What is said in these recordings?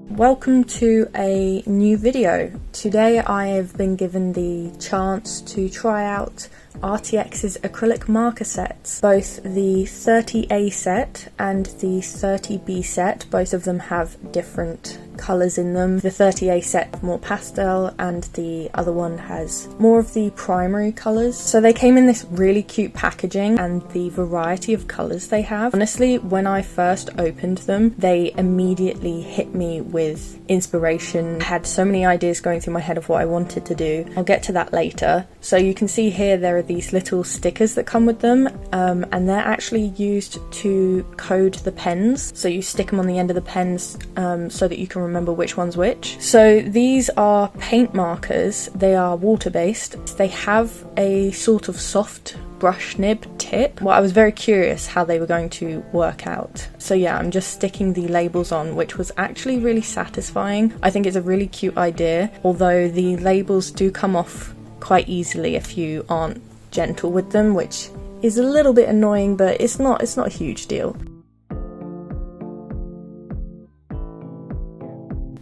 Welcome to a new video. Today I have been given the chance to try out Arrtx's acrylic marker sets. Both the 30A set and the 30B set, both of them have different colours in them. The 30A set more pastel and the other one has more of the primary colours. So they came in this really cute packaging, and the variety of colours they have. Honestly, when I first opened them, they immediately hit me with inspiration. I had so many ideas going through my head of what I wanted to do. I'll get to that later. So you can see here there are these little stickers that come with them, and they're actually used to code the pens. So you stick them on the end of the pens so that you can remember which one's which. So these are paint markers. They are water-based. They have a sort of soft brush nib tip. Well, I was very curious how they were going to work out. So yeah, I'm just sticking the labels on, which was actually really satisfying. I think it's a really cute idea, although the labels do come off quite easily if you aren't gentle with them, which is a little bit annoying, but it's not a huge deal.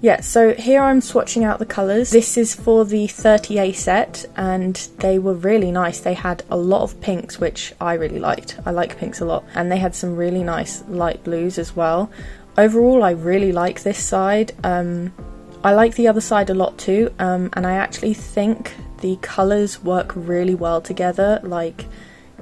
Yeah, so here I'm swatching out the colours. This is for the 30A set, and they were really nice. They had a lot of pinks, which I really liked. I like pinks a lot. And they had some really nice light blues as well. Overall, I really like this side. I like the other side a lot too, and I actually think the colours work really well together. Like,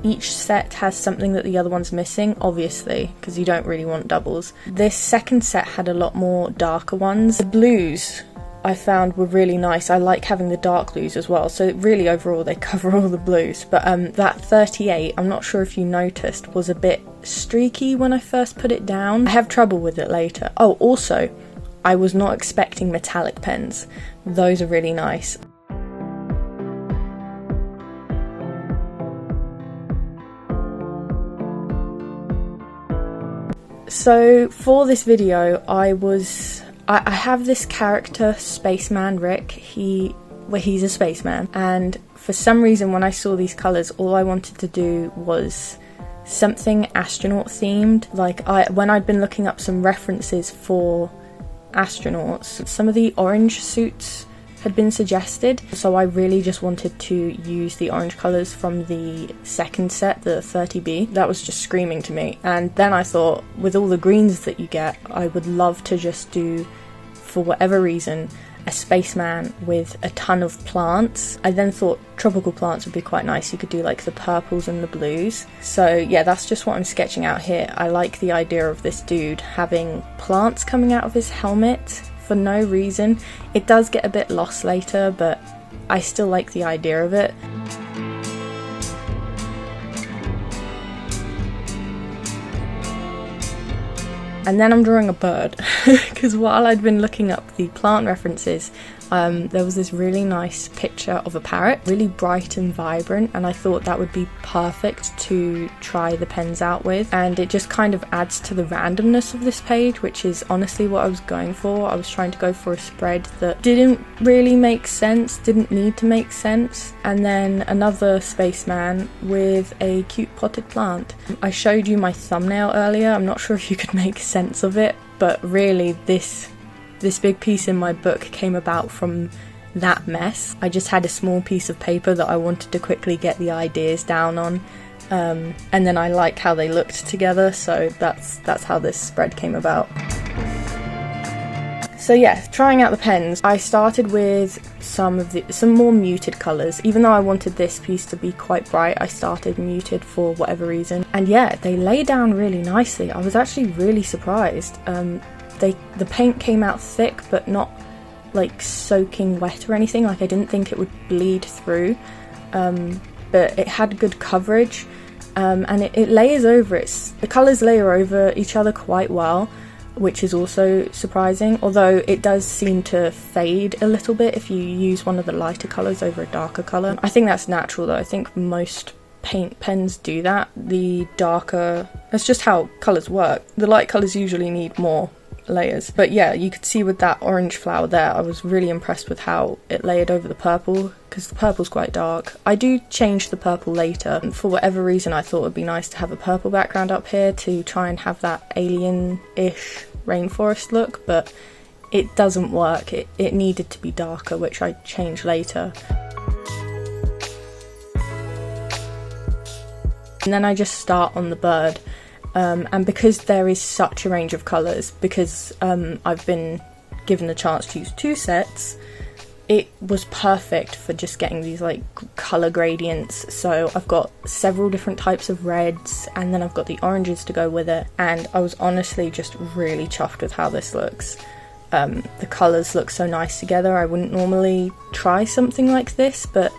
each set has something that the other one's missing, obviously, because you don't really want doubles. This second set had a lot more darker ones. The blues I found were really nice. I like having the dark blues as well, so really overall they cover all the blues. But that 38, I'm not sure if you noticed, was a bit streaky when I first put it down. I have trouble with it later. Oh, also, I was not expecting metallic pens. Those are really nice. So for this video, I have this character, Spaceman Rick. He's a spaceman, and for some reason when I saw these colours, all I wanted to do was something astronaut themed. Like, when I'd been looking up some references for astronauts, some of the orange suits had been suggested, so I really just wanted to use the orange colours from the second set, the 30B. That was just screaming to me. And then I thought, with all the greens that you get, I would love to just do, for whatever reason, a spaceman with a ton of plants. I then thought tropical plants would be quite nice. You could do like the purples and the blues. So yeah, that's just what I'm sketching out here. I like the idea of this dude having plants coming out of his helmet for no reason. It does get a bit lost later, but I still like the idea of it. And then I'm drawing a bird, because while I'd been looking up the plant references, there was this really nice picture of a parrot, really bright and vibrant, and I thought that would be perfect to try the pens out with. And it just kind of adds to the randomness of this page, which is honestly what I was going for. I was trying to go for a spread that didn't really make sense, didn't need to make sense. And then another spaceman with a cute potted plant. I showed you my thumbnail earlier. I'm not sure if you could make sense of it, but really this big piece in my book came about from that mess. I just had a small piece of paper that I wanted to quickly get the ideas down on, and then I liked how they looked together, so that's how this spread came about. So yeah, trying out the pens, I started with some more muted colours. Even though I wanted this piece to be quite bright, I started muted for whatever reason. And yeah, they lay down really nicely. I was actually really surprised. The paint came out thick, but not like soaking wet or anything. Like, I didn't think it would bleed through, but it had good coverage, and it layers over. The colours layer over each other quite well, which is also surprising, although it does seem to fade a little bit if you use one of the lighter colours over a darker colour. I think that's natural though. I think most paint pens do that. The darker, that's just how colours work. The light colours usually need more layers. But yeah, you could see with that orange flower there, I was really impressed with how it layered over the purple, because the purple's quite dark. I do change the purple later, and for whatever reason I thought it would be nice to have a purple background up here to try and have that alien-ish rainforest look, but it doesn't work. It needed to be darker, which I changed later. And then I just start on the bird, and because there is such a range of colours, because I've been given the chance to use 2 sets, it was perfect for just getting these like colour gradients. So I've got several different types of reds, and then I've got the oranges to go with it, and I was honestly just really chuffed with how this looks. The colours look so nice together. I wouldn't normally try something like this, but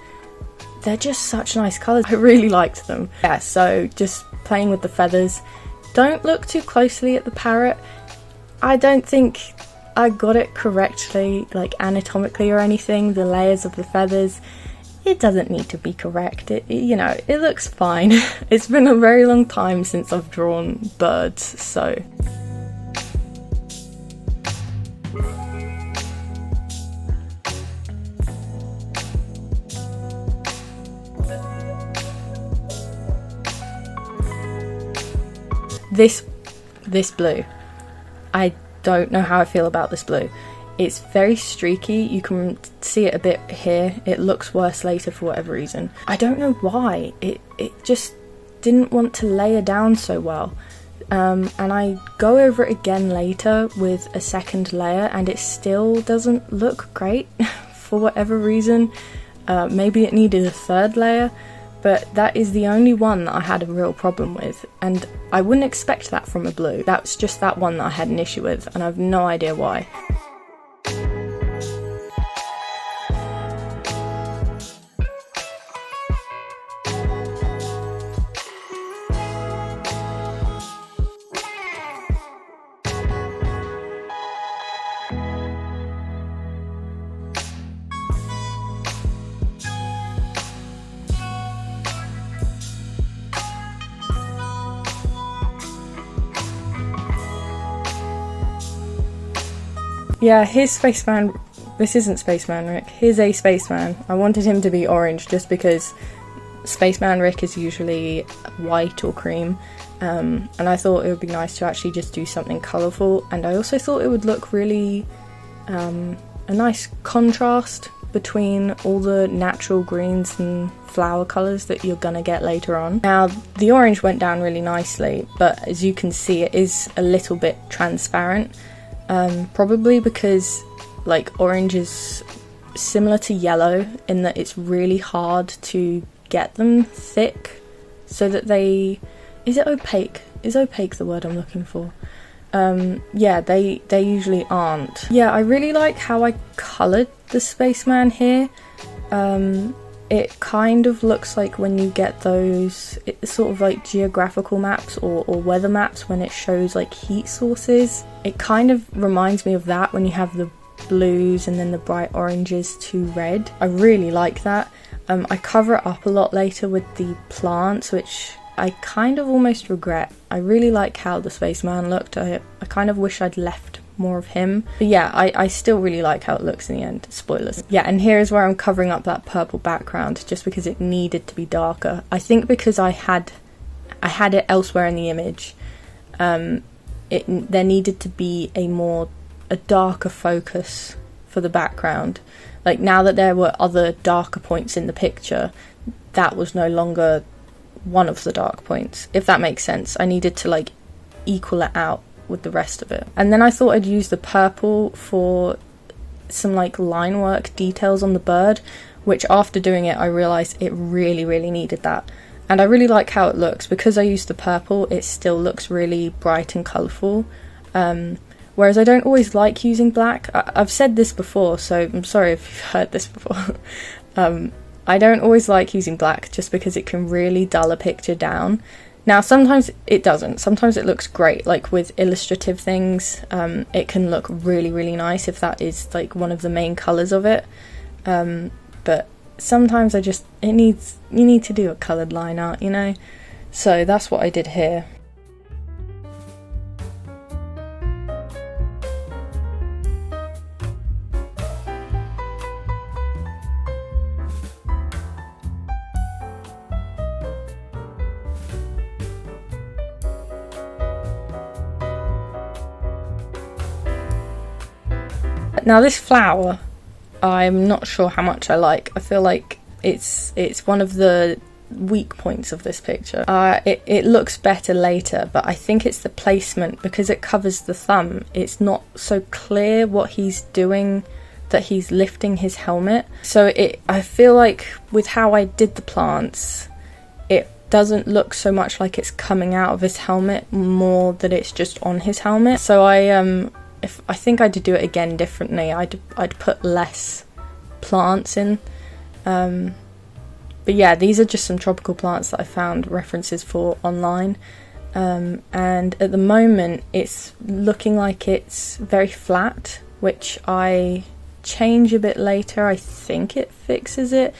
they're just such nice colours. I really liked them. Yeah, so just playing with the feathers. Don't look too closely at the parrot. I don't think I got it correctly, like anatomically or anything, the layers of the feathers. It doesn't need to be correct. You know, it looks fine. It's been a very long time since I've drawn birds, so. This blue, I don't know how I feel about this blue. It's very streaky. You can see it a bit here. It looks worse later for whatever reason. I don't know why. It just didn't want to layer down so well. And I go over it again later with a second layer, and it still doesn't look great for whatever reason. Maybe it needed a third layer, but that is the only one that I had a real problem with, and I wouldn't expect that from a blue. That's just that one that I had an issue with, and I have no idea why. Yeah, here's Spaceman. This isn't Spaceman Rick. Here's a Spaceman. I wanted him to be orange just because Spaceman Rick is usually white or cream, and I thought it would be nice to actually just do something colourful, and I also thought it would look really a nice contrast between all the natural greens and flower colours that you're gonna get later on. Now, the orange went down really nicely, but as you can see, it is a little bit transparent. Probably because like orange is similar to yellow in that it's really hard to get them thick so that they... Is it opaque? Is opaque the word I'm looking for? Yeah, they usually aren't. Yeah, I really like how I coloured the Spaceman here. It kind of looks like when you get those, it's sort of like geographical maps or weather maps when it shows like heat sources. It kind of reminds me of that when you have the blues and then the bright oranges to red. I really like that. I cover it up a lot later with the plants, which I kind of almost regret. I really like how the Spaceman looked. I kind of wish I'd left more of him, but yeah, I still really like how it looks in the end. Spoilers. Yeah, and here is where I'm covering up that purple background just because it needed to be darker. I think because I had it elsewhere in the image, there needed to be a darker focus for the background. Like, now that there were other darker points in the picture, that was no longer one of the dark points, if that makes sense. I needed to like equal it out with the rest of it. And then I thought I'd use the purple for some like line work details on the bird, which after doing it I realised it really needed that. And I really like how it looks. Because I used the purple, it still looks really bright and colourful. Whereas I don't always like using black. I've said this before, so I'm sorry if you've heard this before. I don't always like using black just because it can really dull a picture down. Now, sometimes it doesn't. Sometimes it looks great, like with illustrative things. It can look really nice if that is like one of the main colours of it. But sometimes you need to do a coloured line art, you know? So that's what I did here. Now this flower, I'm not sure how much I like. I feel like it's one of the weak points of this picture. It looks better later, but I think it's the placement, because it covers the thumb. It's not so clear what he's doing, that he's lifting his helmet. So I feel like with how I did the plants, it doesn't look so much like it's coming out of his helmet, more that it's just on his helmet. So I think I'd do it again differently. I'd put less plants in. But yeah, these are just some tropical plants that I found references for online. And at the moment it's looking like it's very flat, which I change a bit later. I think it fixes it.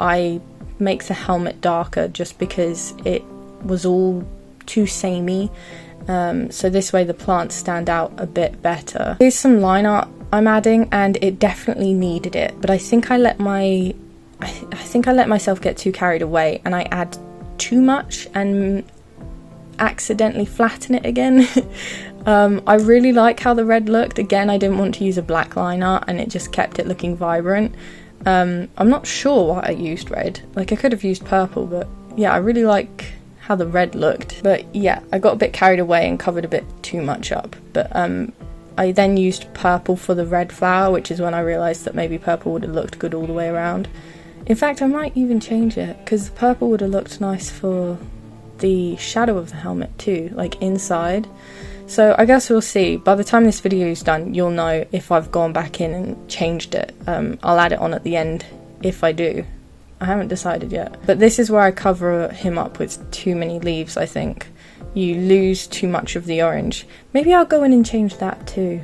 I make the helmet darker just because it was all too samey, so this way the plants stand out a bit better. Here's some line art I'm adding, and it definitely needed it, but I think I let myself get too carried away and I add too much and accidentally flatten it again. I really like how the red looked. Again, I didn't want to use a black line art and it just kept it looking vibrant. I'm not sure why I used red. Like, I could have used purple, but yeah, I really like how the red looked. But yeah, I got a bit carried away and covered a bit too much up. But I then used purple for the red flower, which is when I realised that maybe purple would have looked good all the way around. In fact, I might even change it, because the purple would have looked nice for the shadow of the helmet too, like inside. So I guess we'll see. By the time this video is done, you'll know if I've gone back in and changed it. I'll add it on at the end if I do. I haven't decided yet. But this is where I cover him up with too many leaves, I think. You lose too much of the orange. Maybe I'll go in and change that too.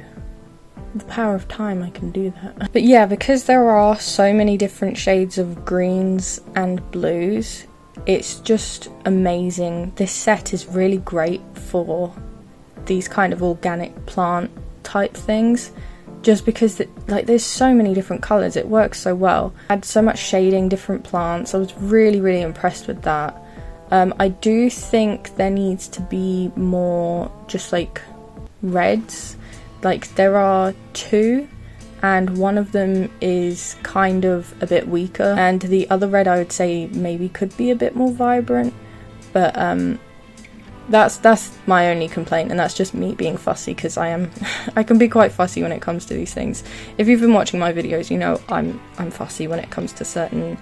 The power of time, I can do that. But yeah, because there are so many different shades of greens and blues, it's just amazing. This set is really great for these kind of organic plant type things, just because there's so many different colours, it works so well. I had so much shading, different plants. I was really impressed with that. I do think there needs to be more just like reds. Like, there are two and one of them is kind of a bit weaker, and the other red I would say maybe could be a bit more vibrant, but that's my only complaint, and that's just me being fussy, because I can be quite fussy when it comes to these things. If you've been watching my videos, you know I'm fussy when it comes to certain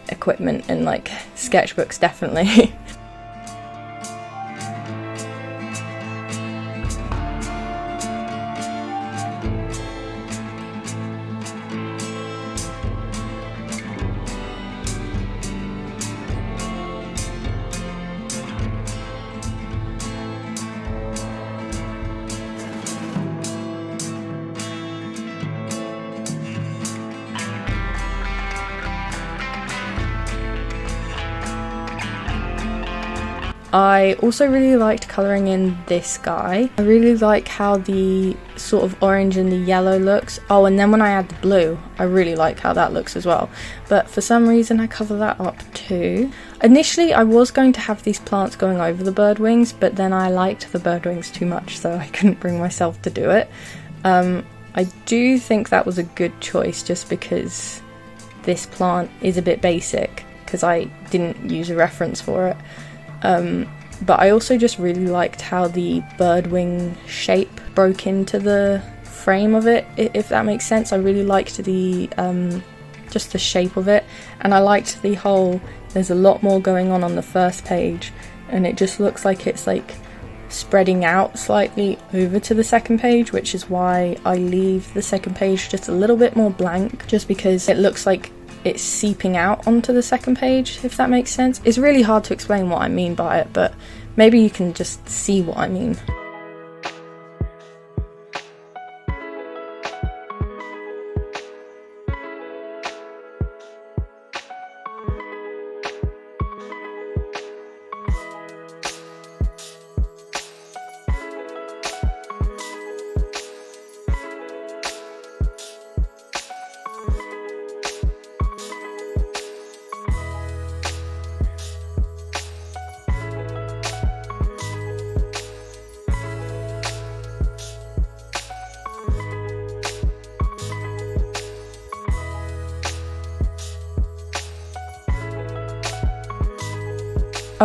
equipment and like sketchbooks, definitely. I also really liked colouring in this guy. I really like how the sort of orange and the yellow looks. Oh, and then when I add the blue, I really like how that looks as well. But for some reason I cover that up too. Initially I was going to have these plants going over the bird wings, but then I liked the bird wings too much, so I couldn't bring myself to do it. I do think that was a good choice, just because this plant is a bit basic, because I didn't use a reference for it. But I also just really liked how the bird wing shape broke into the frame of it, if that makes sense. I really liked the just the shape of it, and I liked the whole, there's a lot more going on the first page, and it just looks like it's like spreading out slightly over to the second page, which is why I leave the second page just a little bit more blank, just because it looks like it's seeping out onto the second page, if that makes sense. It's really hard to explain what I mean by it, but maybe you can just see what I mean.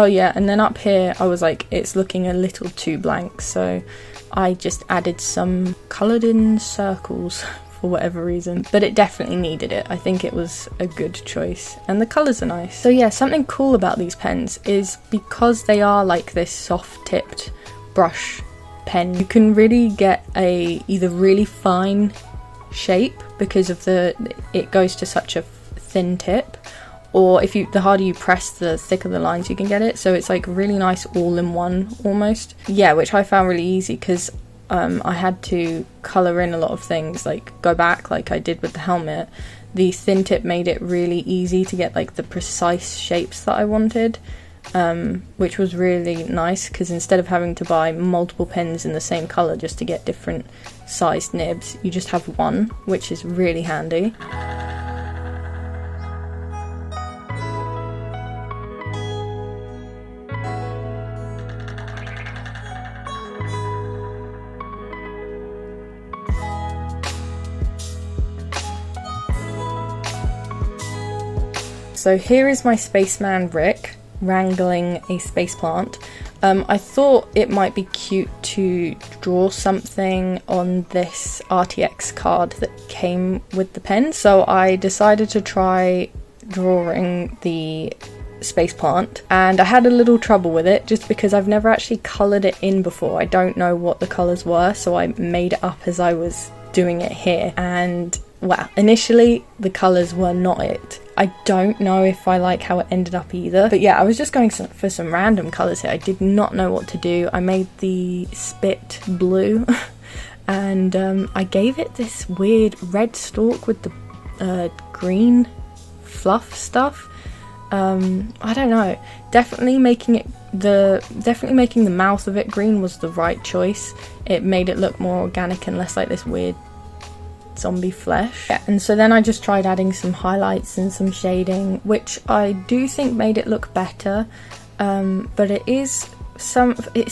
Oh yeah, and then up here I was like, it's looking a little too blank, so I just added some coloured in circles for whatever reason, but it definitely needed it. I think it was a good choice, and the colours are nice. So yeah, something cool about these pens is because they are like this soft tipped brush pen, you can really get a either really fine shape because of it goes to such a thin tip, or if the harder you press, the thicker the lines you can get it. So it's like really nice all in one almost. Yeah, which I found really easy because I had to colour in a lot of things, like go back like I did with the helmet. The thin tip made it really easy to get like the precise shapes that I wanted, which was really nice because instead of having to buy multiple pens in the same colour just to get different sized nibs, you just have one, which is really handy. So here is my spaceman Rick wrangling a space plant. I thought it might be cute to draw something on this Arrtx card that came with the pen, so I decided to try drawing the space plant, and I had a little trouble with it just because I've never actually coloured it in before. I don't know what the colours were, so I made it up as I was doing it here, and well, initially the colours were not it. I don't know if I like how it ended up either, but yeah, I was just going for some random colours here. I did not know what to do. I made the spit blue and I gave it this weird red stalk with the green fluff stuff. I don't know, definitely making the mouth of it green was the right choice. It made it look more organic and less like this weird zombie flesh. Yeah, and so then I just tried adding some highlights and some shading, which I do think made it look better, but it's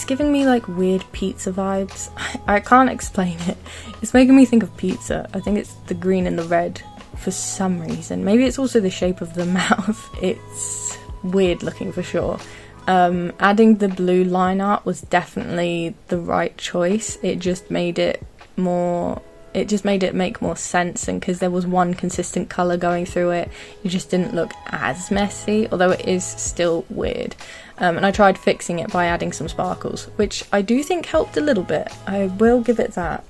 giving me like weird pizza vibes. I can't explain it. It's making me think of pizza. I think it's the green and the red for some reason. Maybe it's also the shape of the mouth. It's weird looking for sure. Adding the blue line art was definitely the right choice. It just made it make more sense, and because there was one consistent colour going through it, it just didn't look as messy, although it is still weird. And I tried fixing it by adding some sparkles, which I do think helped a little bit. I will give it that.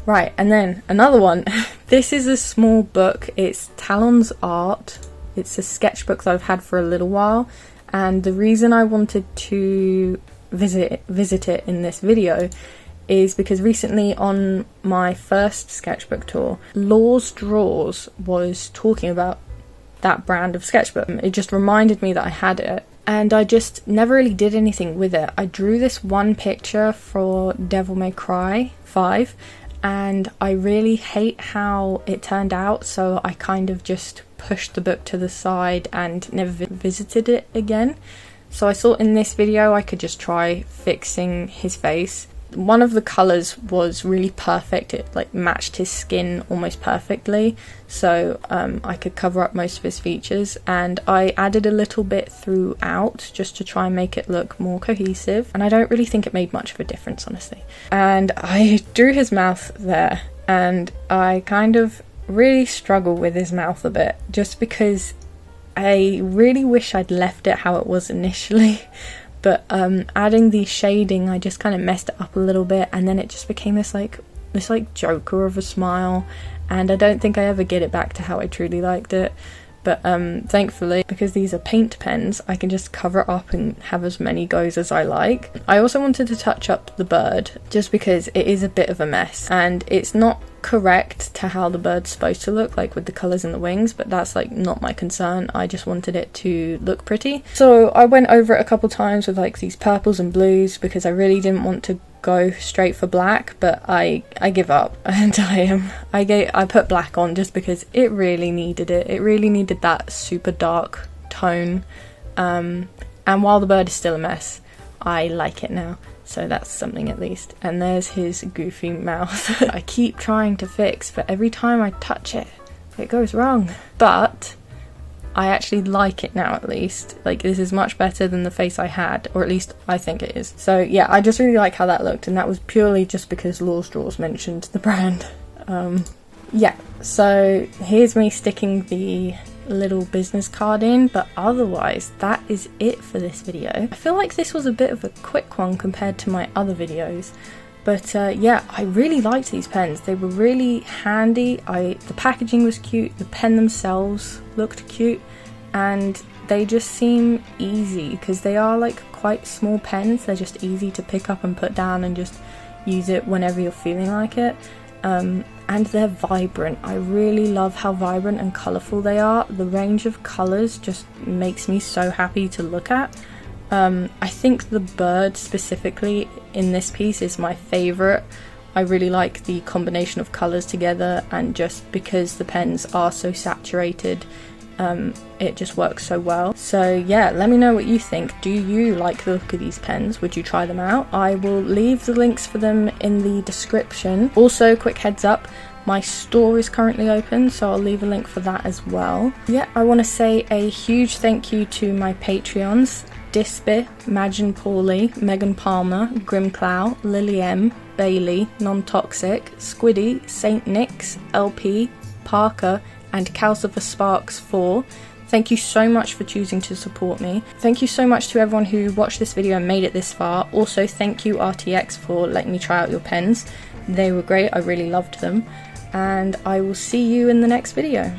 Right, and then another one. This is a small book. It's Talon's Art. It's a sketchbook that I've had for a little while. And the reason I wanted to visit it in this video is because recently on my first sketchbook tour, Law's Drawers was talking about that brand of sketchbook. It just reminded me that I had it, and I just never really did anything with it. I drew this one picture for Devil May Cry 5, and I really hate how it turned out, so I kind of just pushed the book to the side and never visited it again. So I thought in this video I could just try fixing his face. One of the colours was really perfect. It like matched his skin almost perfectly, so I could cover up most of his features, and I added a little bit throughout just to try and make it look more cohesive, and I don't really think it made much of a difference, honestly. And I drew his mouth there, and I kind of really struggle with his mouth a bit, just because I really wish I'd left it how it was initially, but adding the shading I just kind of messed it up a little bit, and then it just became this like Joker of a smile, and I don't think I ever get it back to how I truly liked it. But thankfully, because these are paint pens, I can just cover it up and have as many goes as I like. I also wanted to touch up the bird, just because it is a bit of a mess, and it's not correct to how the bird's supposed to look, like with the colours in the wings, but that's like not my concern. I just wanted it to look pretty. So I went over it a couple times with like these purples and blues, because I really didn't want to go straight for black, but I give up, and I put black on just because it really needed it. It really needed that super dark tone, and while the bird is still a mess, I like it now, so that's something at least. And there's his goofy mouth. I keep trying to fix, but every time I touch it it goes wrong. But I actually like it now, at least. Like, this is much better than the face I had, or at least I think it is. So yeah, I just really like how that looked, and that was purely just because Law's Drawers mentioned the brand. Yeah, so here's me sticking the little business card in, but otherwise that is it for this video. I feel like this was a bit of a quick one compared to my other videos, but yeah, I really liked these pens. They were really handy. The packaging was cute, the pen themselves looked cute, and they just seem easy because they are like quite small pens. They're just easy to pick up and put down and just use it whenever you're feeling like it. And they're vibrant. I really love how vibrant and colourful they are. The range of colours just makes me so happy to look at. I think the bird specifically in this piece is my favourite. I really like the combination of colours together, and just because the pens are so saturated, it just works so well. So yeah, let me know what you think. Do you like the look of these pens? Would you try them out? I will leave the links for them in the description. Also, quick heads up, my store is currently open, so I'll leave a link for that as well. Yeah, I want to say a huge thank you to my Patreons: Disby, Magin Pauly, Megan Palmer, Grimclow, Lily M, Bailey, Non-Toxic, Squiddy, Saint Nick's, LP, Parker, and Calcifer Sparks 4. Thank you so much for choosing to support me. Thank you so much to everyone who watched this video and made it this far. Also, thank you Arrtx for letting me try out your pens. They were great, I really loved them. And I will see you in the next video.